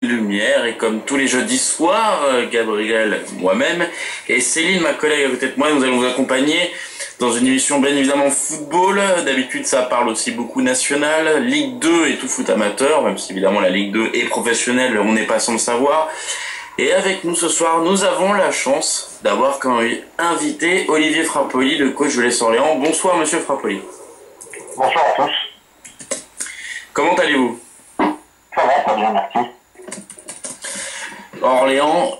lumière et comme tous les jeudis soirs, Gabriel, moi-même et Céline, ma collègue à côté de moi, nous allons vous accompagner dans une émission bien évidemment football. D'habitude ça parle aussi beaucoup national, Ligue 2 et tout foot amateur, même si évidemment la Ligue 2 est professionnelle, on n'est pas sans le savoir. Et avec nous ce soir, nous avons la chance d'avoir comme invité Olivier Frappoli, le coach de l'AS Orléans. Bonsoir monsieur Frappoli. Bonsoir à tous. Comment allez-vous? Ça va, très bien, merci. Orléans,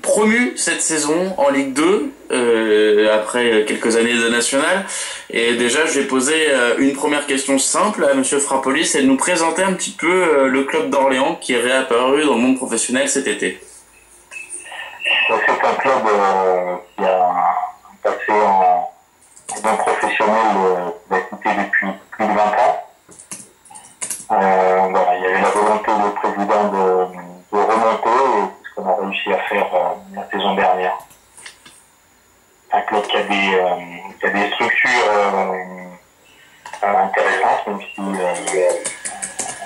promu cette saison en Ligue 2, après quelques années de national. Et déjà, je vais poser une première question simple à monsieur Frappoli, c'est de nous présenter un petit peu le club d'Orléans qui est réapparu dans le monde professionnel cet été. C'est un club qui a passé en monde professionnel d'activité depuis plus de 20 ans. Voilà, il y avait la volonté du président de remonter, et c'est ce qu'on a réussi à faire la saison dernière. Un club qui a des structures intéressantes, même si on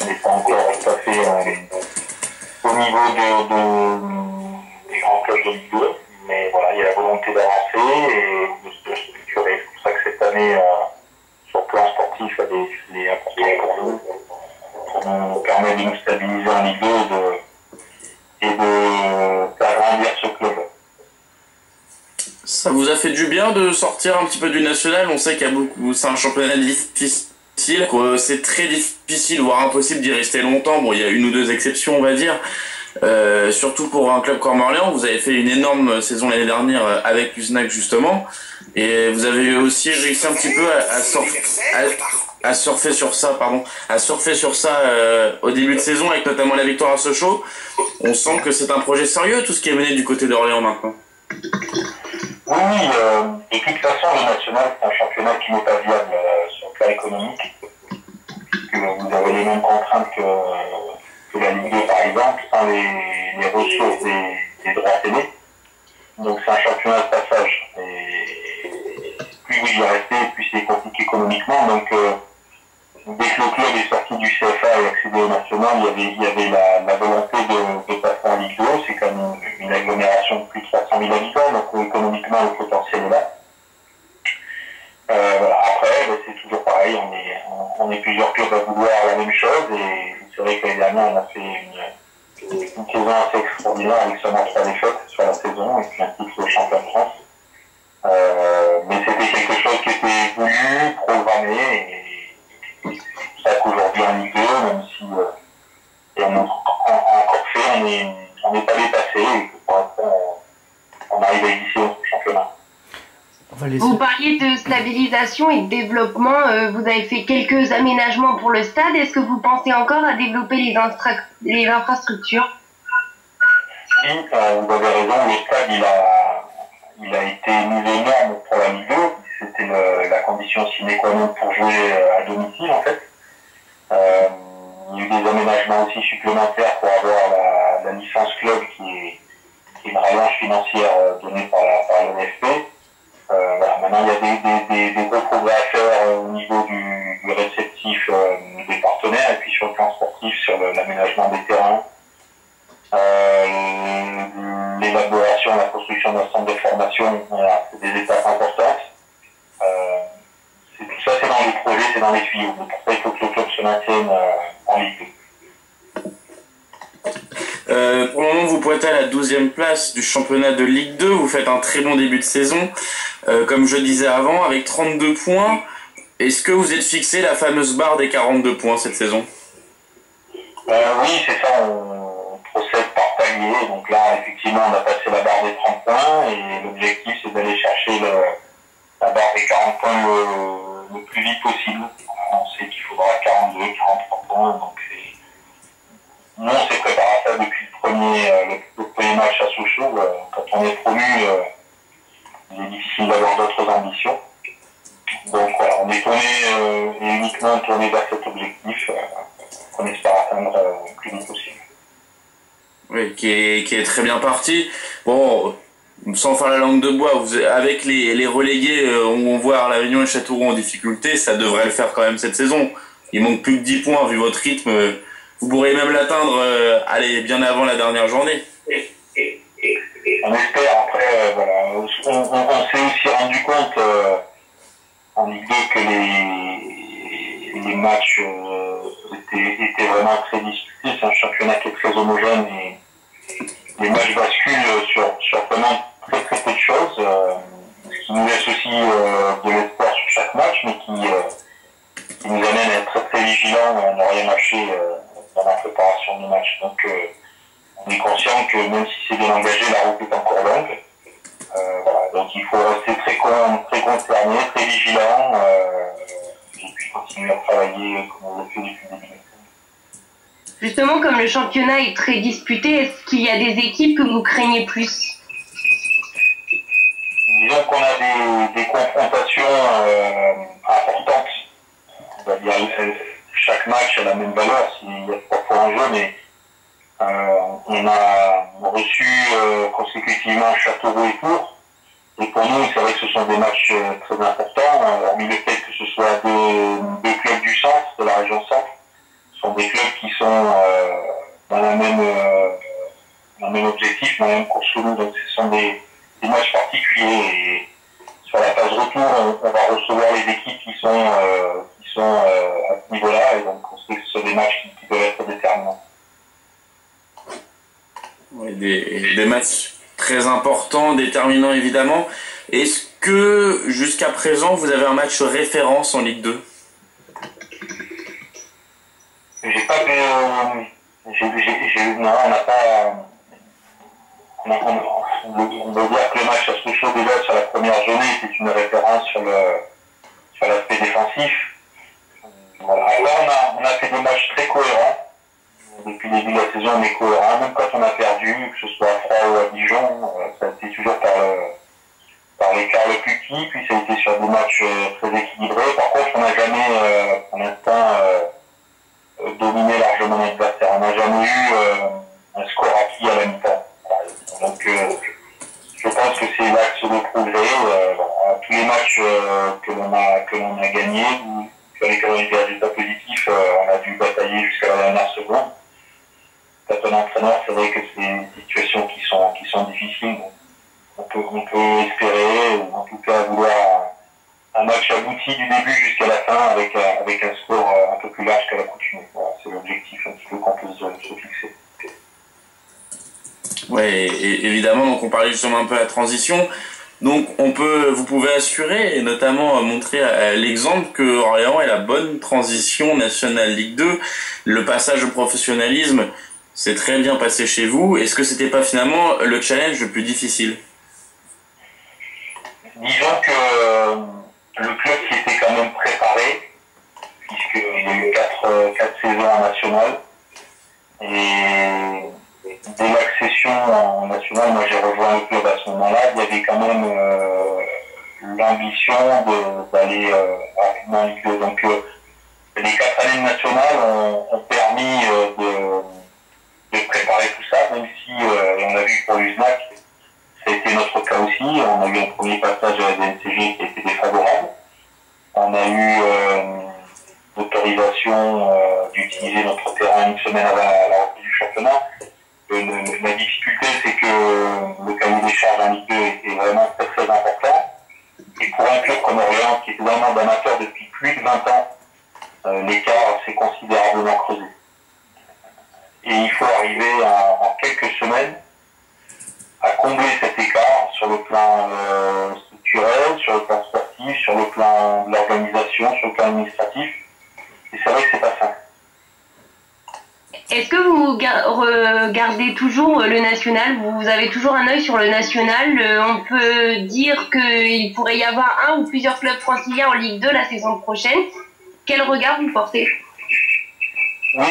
n'est pas encore tout à fait au niveau des grands clubs de Ligue 2. Mais voilà, il y a la volonté d'avancer et de se structurer. C'est pour ça que cette année, sur le plan sportif, elle est importante pour nous. Ça nous permet de nous stabiliser en Ligue 2 et de faire grandir ce club. Ça vous a fait du bien de sortir un petit peu du national? On sait qu'il y a beaucoup, c'est un championnat difficile, c'est très difficile, voire impossible d'y rester longtemps. Bon, il y a une ou deux exceptions, on va dire. Surtout pour un club comme Orléans, vous avez fait une énorme saison l'année dernière avec l'USNAC justement, et vous avez aussi réussi un petit peu à surfer sur ça au début de saison avec notamment la victoire à Sochaux. On sent que c'est un projet sérieux tout ce qui est mené du côté d'Orléans maintenant. Oui, de toute façon le national c'est un championnat qui n'est pas viable sur le plan économique, puisque vous avez les mêmes contraintes que la Ligue 2 par exemple, sans les ressources des droits télé. Donc c'est un championnat de passage. Et plus vous y restez, plus c'est compliqué économiquement. Donc dès que le club est sorti du CFA et accédé au national, il y avait la volonté de passer en Ligue 2. C'est quand même une agglomération de plus de 300 000 habitants, donc économiquement le potentiel est là. Voilà. Après, c'est toujours pareil, on est plusieurs clubs à vouloir la même chose, et c'est vrai que l'année dernière on a fait une saison assez extraordinaire avec seulement 3 défaites sur la saison et puis un titre de champion de France. Mais c'était quelque chose qui était voulu, programmé, et c'est pour ça qu'aujourd'hui en Ligue 2, même si et on a encore fait, on n'est pas dépassé, et que pour l'instant on arrive à glisser au championnat. Vous parliez de stabilisation et de développement, vous avez fait quelques aménagements pour le stade. Est-ce que vous pensez encore à développer les infrastructures? Oui, vous avez raison, le stade il a été mis aux normes pour la Ligue 2. C'était la condition sine qua non pour jouer à domicile en fait. Il y a eu des aménagements aussi supplémentaires pour avoir la licence club qui est une rallonge financière donnée par l'ONFP. Voilà, maintenant il y a des gros progrès à faire au niveau du réceptif des partenaires, et puis sur le plan sportif, sur l'aménagement des terrains, l'élaboration, la construction d'un centre de formation. Voilà, c'est des étapes importantes. Tout ça c'est dans les projets, c'est dans les tuyaux. Donc pour ça il faut que le club se maintienne en Ligue 2. Pour le moment, vous pointez à la 12e place du championnat de Ligue 2. Vous faites un très bon début de saison, comme je disais avant, avec 32 points. Est-ce que vous êtes fixé la fameuse barre des 42 points cette saison? Oui, c'est ça. On procède par palier. Donc là, effectivement, on a passé la barre des 30 points, et l'objectif, c'est d'aller chercher la barre des 40 points le plus vite possible. On sait qu'il faudra 42, 43 points. Donc nous, on s'est préparé à ça depuis le premier match à Sochaux. Quand on est promu, il est difficile d'avoir d'autres ambitions. Donc voilà, on est tourné et uniquement tourné vers cet objectif qu'on espère atteindre le plus vite possible. Oui, qui est très bien parti. Bon, sans faire la langue de bois, avec les relégués, on voit L'Avignon et Châteauroux en difficulté, ça devrait le faire quand même cette saison. Il manque plus que 10 points vu votre rythme. vous pourrez même l'atteindre, allez, bien avant la dernière journée. On espère. Après, voilà, on s'est aussi rendu compte en Ligue 2 que les matchs étaient vraiment très disputés. C'est un championnat qui est très homogène et les matchs basculent sur vraiment très très peu de choses, ce qui nous laisse aussi de l'espoir sur chaque match, mais qui nous amène à être très très vigilants et à ne rien lâcher dans la préparation du match. Donc on est conscient que même si c'est bien engagé, la route est encore longue. Voilà, donc il faut rester très concerné, très vigilant, et puis continuer à travailler comme on l'a fait depuis le début. Justement, comme le championnat est très disputé, est-ce qu'il y a des équipes que vous craignez plus? Disons qu'on a des confrontations importantes. On va dire chaque match a la même valeur s'il y a 3 fois en jeu, mais on a reçu consécutivement Châteauroux et Tours. Et pour nous, c'est vrai que ce sont des matchs très importants, hormis le fait que ce soit deux clubs du centre, de la région centre. Ce sont des clubs qui sont dans le même objectif, dans la même course sous nous. Donc ce sont des matchs particuliers. Et sur la phase retour, on va recevoir les équipes qui sont à ce niveau-là. Et donc on sait que ce sont des matchs qui doivent être déterminants. Oui, des matchs très importants, déterminants évidemment. Est-ce que jusqu'à présent vous avez un match référence en Ligue 2? J'ai pas de. Non, on n'a pas. On veut dire que le match à Sochaux déjà sur la première journée était une référence sur l'aspect défensif. Voilà. Là, on a fait des matchs très cohérents. Depuis le début de la saison, on est cohérent. Même quand on a perdu, que ce soit à Froid ou à Dijon, ça a été toujours par l'écart le plus petit. Puis ça a été sur des matchs très équilibrés. Par contre, on n'a jamais, pour l'instant, dominé largement l'adversaire. On n'a jamais eu un score acquis à la mi-temps. Donc, je pense que c'est l'axe de progrès. Tous les matchs que l'on a gagnés, sur lesquels on a eu des résultats positifs, on a dû batailler jusqu'à la dernière seconde. Quand on est entraîneur, c'est vrai que c'est des situations qui sont difficiles. On peut espérer, ou en tout cas vouloir un match abouti du début jusqu'à la fin avec un score un peu plus large qu'à l'accoutumée. Voilà, c'est l'objectif un petit peu qu'on peut se fixer. Oui, évidemment, donc on parlait justement un peu de la transition. Donc vous pouvez assurer et notamment montrer l'exemple que Orléans est la bonne transition nationale Ligue 2. Le passage au professionnalisme s'est très bien passé chez vous. Est-ce que c'était pas finalement le challenge le plus difficile? Disons que le club s'y était quand même préparé, puisqu'il y a eu 4 saisons en national. Et dès l'accession en national, moi j'ai rejoint le club à ce moment-là, il y avait quand même l'ambition d'aller rapidement en Ligue 2. Donc les 4 années nationales ont permis de préparer tout ça, même si on a vu pour l'USNAC, ça a été notre cas aussi. On a eu un premier passage à la DNCG qui a été défavorable. On a eu l'autorisation d'utiliser notre terrain une semaine avant la reprise du championnat. La difficulté, c'est que le cahier des charges en Ligue 2 était vraiment très très important. Et pour un club comme Orléans, qui est vraiment d'amateur depuis plus de 20 ans, l'écart s'est considérablement creusé. Et il faut arriver en quelques semaines à combler cet écart sur le plan structurel, sur le plan sportif, sur le plan de l'organisation, sur le plan administratif. Et c'est vrai que c'est pas simple. Est-ce que vous regardez toujours le national? Vous avez toujours un œil sur le national? On peut dire qu'il pourrait y avoir un ou plusieurs clubs franciliens en Ligue 2 la saison prochaine. Quel regard vous portez? Oui,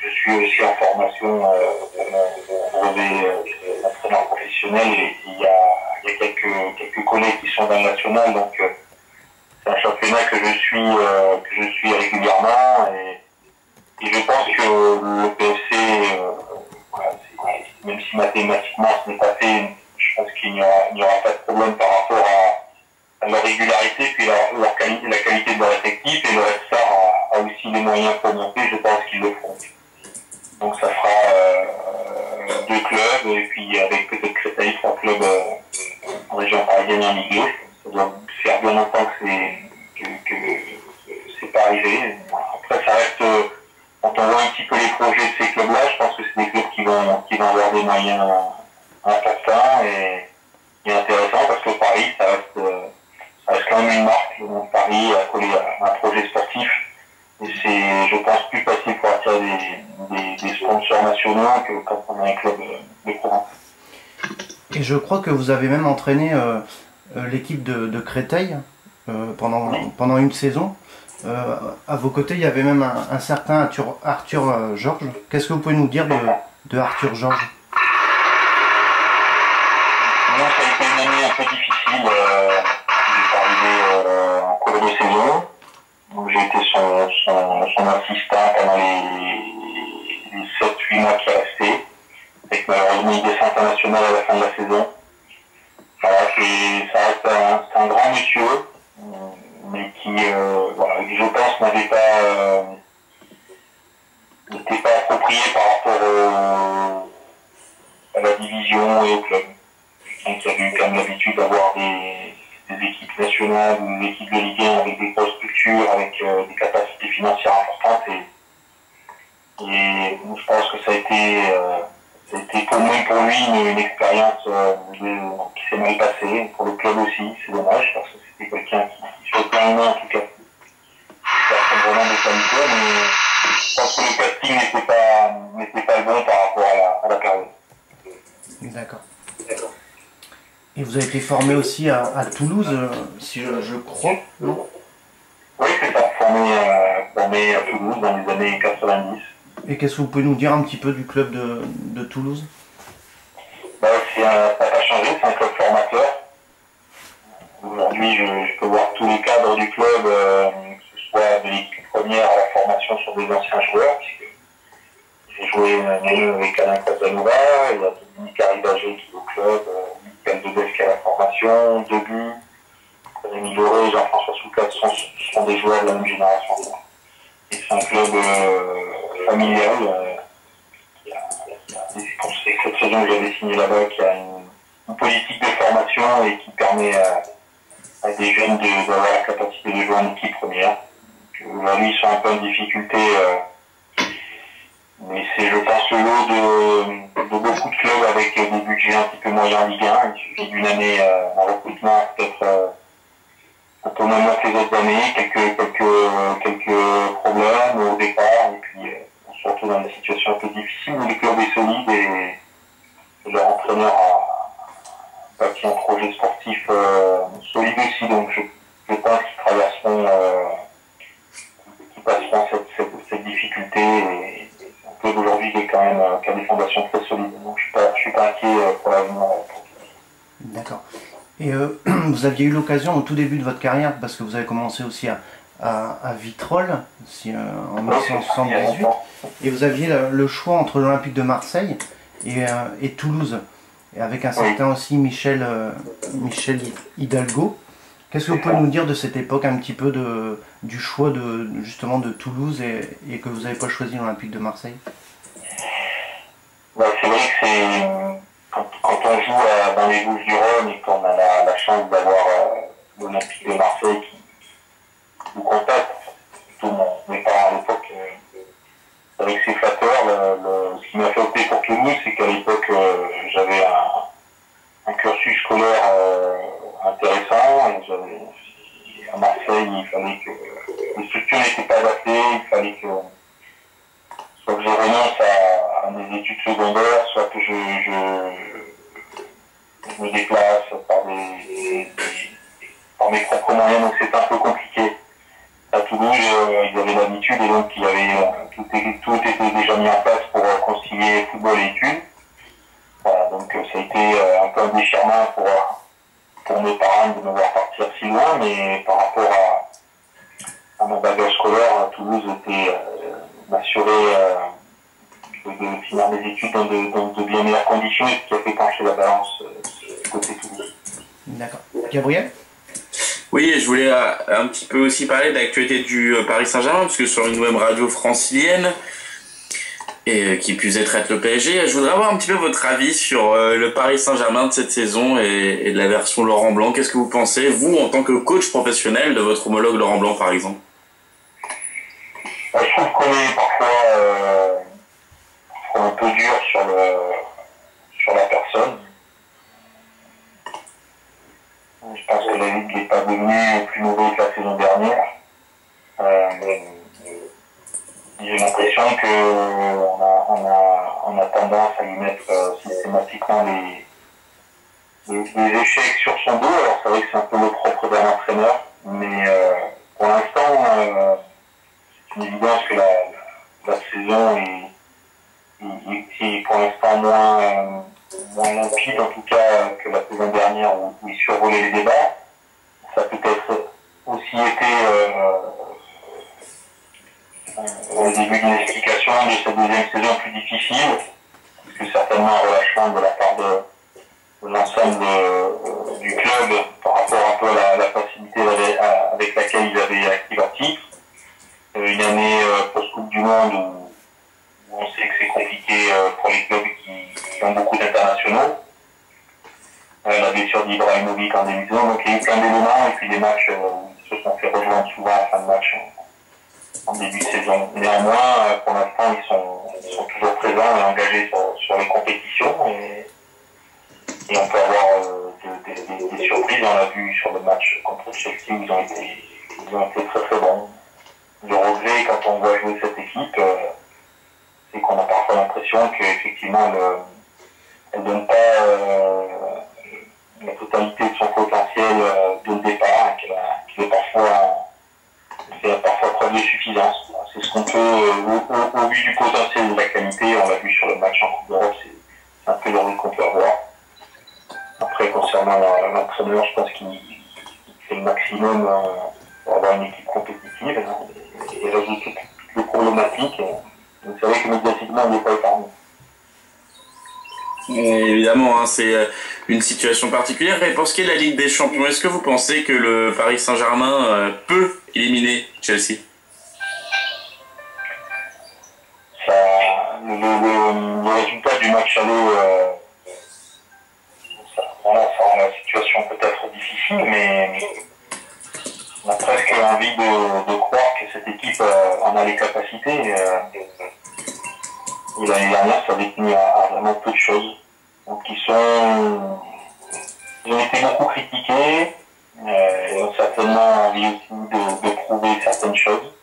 je suis aussi en formation de brevet d'entraîneur professionnel et il y a quelques collègues qui sont dans le national, donc c'est un championnat que je suis régulièrement et je pense que le PFC, même si mathématiquement ce n'est pas fait, je pense qu'il n'y aura pas de problème par rapport à leur régularité, puis la qualité de leur effectif et le reste ça, moyens pour monter, je pense qu'ils le feront. Donc ça fera 2 clubs, et puis avec peut-être Créteil, 3 clubs en région parisienne en Ligue 2. Ça doit faire bien longtemps que c'est pas arrivé. Après, ça reste, quand on voit un petit peu les projets de ces clubs-là, je pense que c'est des clubs qui vont avoir des moyens importants et intéressants, parce que Paris, ça reste quand même une marque. Le nom de Paris a collé à un projet sportif. Et c'est, je pense, plus facile pour attirer des sponsors nationaux que quand on a un club de province. Et je crois que vous avez même entraîné l'équipe de Créteil pendant une saison. À vos côtés, il y avait même un certain Arthur Georges. Qu'est-ce que vous pouvez nous dire de Arthur Georges? Ça a été une année un peu difficile. J'étais arrivé en cours de saison. Donc j'ai été son assistant pendant les 7-8 mois qui restaient. Avec malheureusement une descente internationale à la fin de la saison. Voilà, ça reste un grand monsieur, mais qui, voilà, je pense, n'était pas approprié par rapport à la division et au club. Donc il y a eu quand même l'habitude d'avoir des équipes nationales ou des équipes de Ligue 1 avec des grosses structures, avec des capacités financières importantes. Et je pense que ça a été pour moi et pour lui une expérience qui s'est mal passée. Pour le club aussi, c'est dommage, parce que c'était quelqu'un qui, sur le plan humain en tout cas, a vraiment des qualités, mais je pense que le casting n'était pas le bon par rapport à la période. D'accord. Et vous avez été formé aussi à Toulouse, si je crois, non? Oui, c'est ça, formé à Toulouse dans les années 90. Et qu'est-ce que vous pouvez nous dire un petit peu du club de Toulouse? Ça n'a pas changé, c'est un club formateur. Aujourd'hui, je peux voir tous les cadres du club, que ce soit de l'équipe première à la formation sur des anciens joueurs, puisque j'ai joué avec Alain Casanova, il y a Dominique Arribagé qui est au club, Michael Debef qui est à la formation, Debu, Rémi Doré et Jean-François Souclat sont des joueurs de la même génération. Et c'est un club familial. C'est cette saison que j'avais signé là-bas, qui a une politique de formation et qui permet à des jeunes d'avoir la capacité de jouer en équipe première. Aujourd'hui, ils sont un peu en difficulté, mais c'est, je pense, le lot de beaucoup de clubs avec des budgets un petit peu moyens en Ligue 1. Il suffit d'une année en recrutement, peut-être un peu moins que les autres années, quelques problèmes au départ, et puis on se retrouve dans des situations un peu difficiles où le club est solide et leur entraîneur a bâti un projet sportif solide aussi. Donc je pense qu'ils passeront cette difficulté, et le club aujourd'hui qui a des fondations très solides. Donc je suis pas inquiet pour l'avenir. D'accord. Et vous aviez eu l'occasion au tout début de votre carrière, parce que vous avez commencé aussi à Vitrolles, en 1978, et vous aviez le choix entre l'Olympique de Marseille et Toulouse, et avec un certain aussi Michel Hidalgo. Qu'est-ce que vous pouvez nous dire de cette époque, un petit peu du choix justement de Toulouse et que vous n'avez pas choisi l'Olympique de Marseille? C'est vrai que quand on joue dans les Bouches-du-Rhône et qu'on a la chance d'avoir l'Olympique de Marseille qui nous contacte, surtout mes parents à l'époque, c'est vrai que c'est flatteur. Ce qui m'a fait opter pour Toulouse, c'est qu'à l'époque, j'avais un cursus scolaire intéressant. Et à Marseille, il fallait que les structures n'étaient pas adaptées, il fallait que soit que je renonce à mes études secondaires, soit que je me déplace par mes propres moyens, donc c'est un peu compliqué. À Toulouse, ils avaient l'habitude, et donc tout était déjà mis en place pour concilier football et études. Voilà, donc ça a été un peu un déchirement pour mes parents de me voir partir si loin, mais par rapport à mon bagage scolaire, Toulouse m'assurait de finir mes études dans de bien meilleures conditions, et ce qui a fait pencher la balance côté Toulouse. D'accord. Gabriel? Oui, et je voulais un petit peu aussi parler de l'actualité du Paris Saint-Germain, parce que sur une web radio francilienne, et qui puisse être le PSG, je voudrais avoir un petit peu votre avis sur le Paris Saint-Germain de cette saison et de la version Laurent Blanc. Qu'est-ce que vous pensez, vous, en tant que coach professionnel, de votre homologue Laurent Blanc, par exemple? Je trouve qu'on est parfois un peu dur sur la personne. Je pense que la Ligue n'est pas devenue plus mauvaise que la saison dernière. J'ai l'impression qu'on a tendance à lui mettre systématiquement des échecs sur son dos. Alors c'est vrai que c'est un peu le propre d'un entraîneur, mais pour l'instant, c'est une évidence que la saison est pour l'instant moins limpide, en tout cas que la saison dernière où il survolait les débats. Ça a peut-être aussi été au début d'une explication de cette deuxième saison plus difficile, parce que certainement un relâchement de la part de l'ensemble du club par rapport un peu à la facilité avec laquelle ils avaient acquis leur titre. Une année post-Coupe du Monde où on sait que c'est compliqué pour les clubs qui ont beaucoup d'internationaux. La blessure d'Ibrahimovic en début de saison, donc il y a eu plein d'éléments et puis des matchs où ils se sont fait rejoindre souvent en fin de match en début de saison. Néanmoins, pour l'instant, ils sont toujours présents et engagés sur les compétitions et on peut avoir des surprises. On l'a vu sur le match contre Chelsea où ils ont été très très bons. Le regret quand on voit jouer cette équipe, c'est qu'on a parfois l'impression qu'effectivement elle ne donne pas la totalité de son potentiel dès le départ, qu'il est parfois preuve de suffisance. C'est ce qu'on peut, au vu du potentiel et de la qualité, on l'a vu sur le match en Coupe d'Europe, c'est un peu le rythme qu'on peut avoir. Après, concernant l'entraîneur, je pense qu'il fait le maximum pour avoir une équipe compétitive et résoudre toutes les problématiques. Donc c'est vrai que médiatiquement, on n'est pas épargné. Évidemment, hein, c'est une situation particulière. Et pour ce qui est de la Ligue des Champions, est-ce que vous pensez que le Paris Saint-Germain peut éliminer Chelsea? Le résultat du match aller, ça rend la situation peut-être difficile, mais on a presque envie de croire que cette équipe en a les capacités. Et l'année dernière, ça avait tenu à vraiment peu de choses. Donc ils ont été beaucoup critiqués, ils ont certainement envie aussi de prouver certaines choses.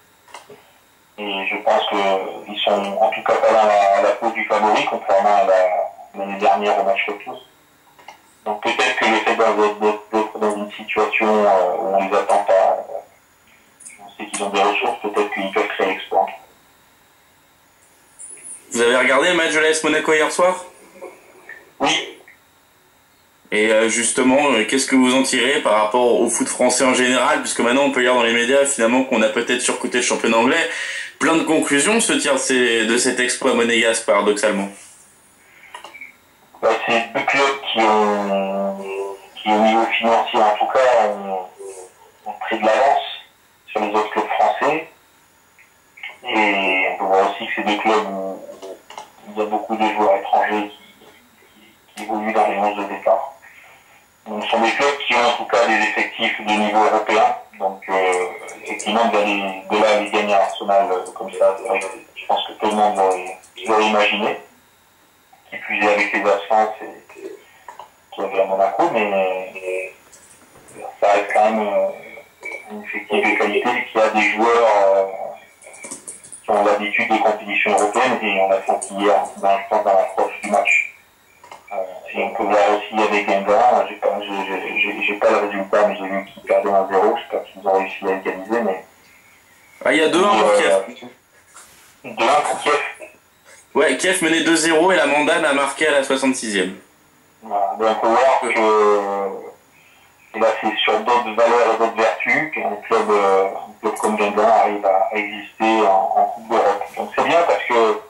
Et je pense qu'ils sont en tout cas pas dans la peau du favori, contrairement à l'année dernière au match retour. Donc peut-être que le fait d'être dans une situation où on les attend pas, on sait qu'ils ont des ressources, peut-être qu'ils peuvent créer l'exploit. Vous avez regardé le match de l'AS Monaco hier soir? Oui. Et justement, qu'est-ce que vous en tirez par rapport au foot français en général, puisque maintenant on peut lire dans les médias finalement qu'on a peut-être surcoté le championnat anglais. Plein de conclusions se tirent de cet exploit monégasque, paradoxalement. C'est deux clubs qui au niveau financier en tout cas ont pris de l'avance sur les autres clubs français. Et on peut voir aussi que c'est deux clubs où il y a beaucoup de joueurs étrangers qui évoluent dans les 11 de départ. Donc ce sont des clubs qui ont en tout cas des effectifs de niveau européen. Donc effectivement d'aller de là aller gagner Arsenal comme ça, c'est vrai que je pense que tout le monde l'aurait imaginé. Qui plus est avec les absences qu'il y avait à Monaco, mais ça reste quand même un effectif de qualité qui a des joueurs qui ont l'habitude des compétitions européennes et on l'a senti hier dans l'approche du match. Et on peut voir aussi avec Guingamp, j'ai pas le résultat, mais j'ai vu qu'ils perdaient 1-0, j'espère qu'ils ont réussi à égaliser, mais... Ah, il y a 2-1 pour Kiev. 2-1 pour Kiev. Ouais, Kiev menait 2-0 et la Mandane a marqué à la 66e. Voilà, donc on peut voir que là c'est sur d'autres valeurs et d'autres vertus qu'un club comme Guingamp arrive à exister en Coupe d'Europe. Donc c'est bien parce que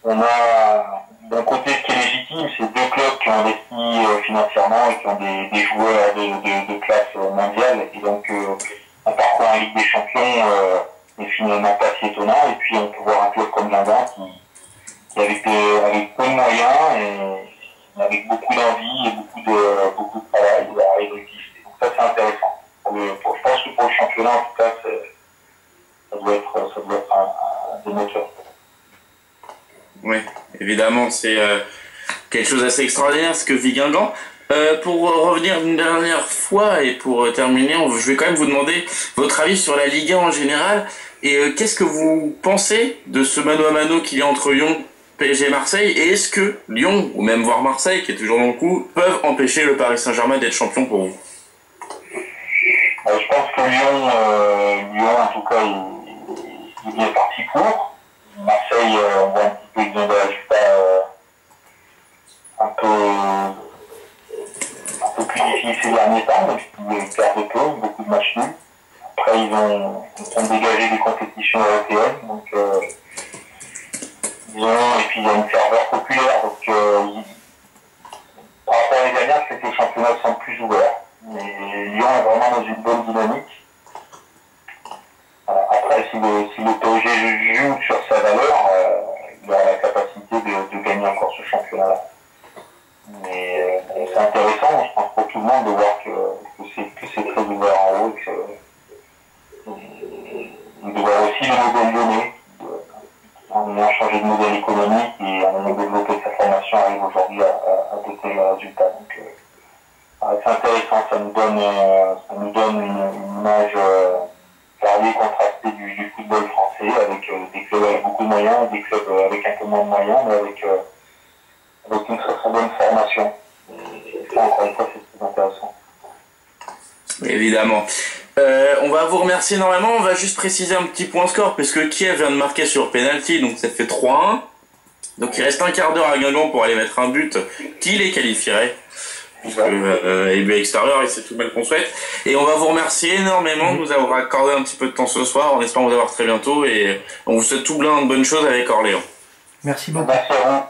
on a d'un côté ce qui est légitime, c'est deux clubs qui ont investi financièrement et qui ont des joueurs de classe mondiale. Et de nature. Oui, évidemment, c'est quelque chose d'assez extraordinaire ce que vit Guingamp. Pour revenir une dernière fois et pour terminer, je vais quand même vous demander votre avis sur la Ligue 1 en général et qu'est-ce que vous pensez de ce mano à mano qu'il y a entre Lyon, PSG et Marseille, et est-ce que Lyon, ou même voire Marseille, qui est toujours dans le coup, peuvent empêcher le Paris Saint-Germain d'être champion pour vous? Je pense que Lyon en tout cas, il est parti pour. Marseille, on voit un petit peu qu'ils ont des résultats un peu plus difficiles ces derniers temps, même s'ils perdent peu, beaucoup de matchs nuls. Après, ils ont dégagé des compétitions européennes, donc et puis il y a une ferveur populaire, donc par rapport à les dernières, c'est que les championnats sont plus ouverts. Mais Lyon est vraiment dans une bonne dynamique. Après, si le PSG joue sur sa valeur, il aura la capacité de gagner encore ce championnat-là. Mais c'est intéressant, je pense, pour tout le monde de voir que c'est très ouvert en haut et de voir aussi le modèle lyonnais. En ayant changé de modèle économique et en ayant développé sa formation, arrive aujourd'hui à de tels résultats. Donc, c'est intéressant, ça nous donne une image variée, contrastée du football français, avec des clubs avec beaucoup de moyens, des clubs avec un peu moins de moyens, mais avec une très très bonne formation. Et ça, encore une fois, c'est très intéressant. Évidemment. On va vous remercier énormément. On va juste préciser un petit point score, puisque Kiev vient de marquer sur penalty, donc ça fait 3-1. Donc il reste un quart d'heure à Guingamp pour aller mettre un but qui les qualifierait. Et but extérieur, et c'est tout le mal qu'on souhaite. Et on va vous remercier énormément de nous avoir accordé un petit peu de temps ce soir, en espérant vous avoir très bientôt, et on vous souhaite tout plein de bonnes choses avec Orléans. Merci beaucoup. Merci à vous.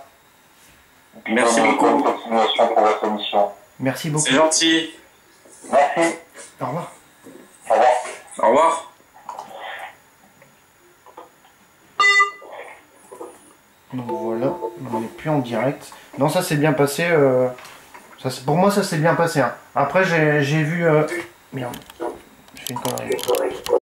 Merci beaucoup. Bonne continuation pour votre émission. Merci beaucoup. C'est gentil. Merci. Au revoir. Au revoir. Au revoir. Donc voilà, on n'est plus en direct. Non, ça s'est bien passé. Pour moi, ça s'est bien passé. Hein. Après, j'ai vu... Merde, je fais une connerie.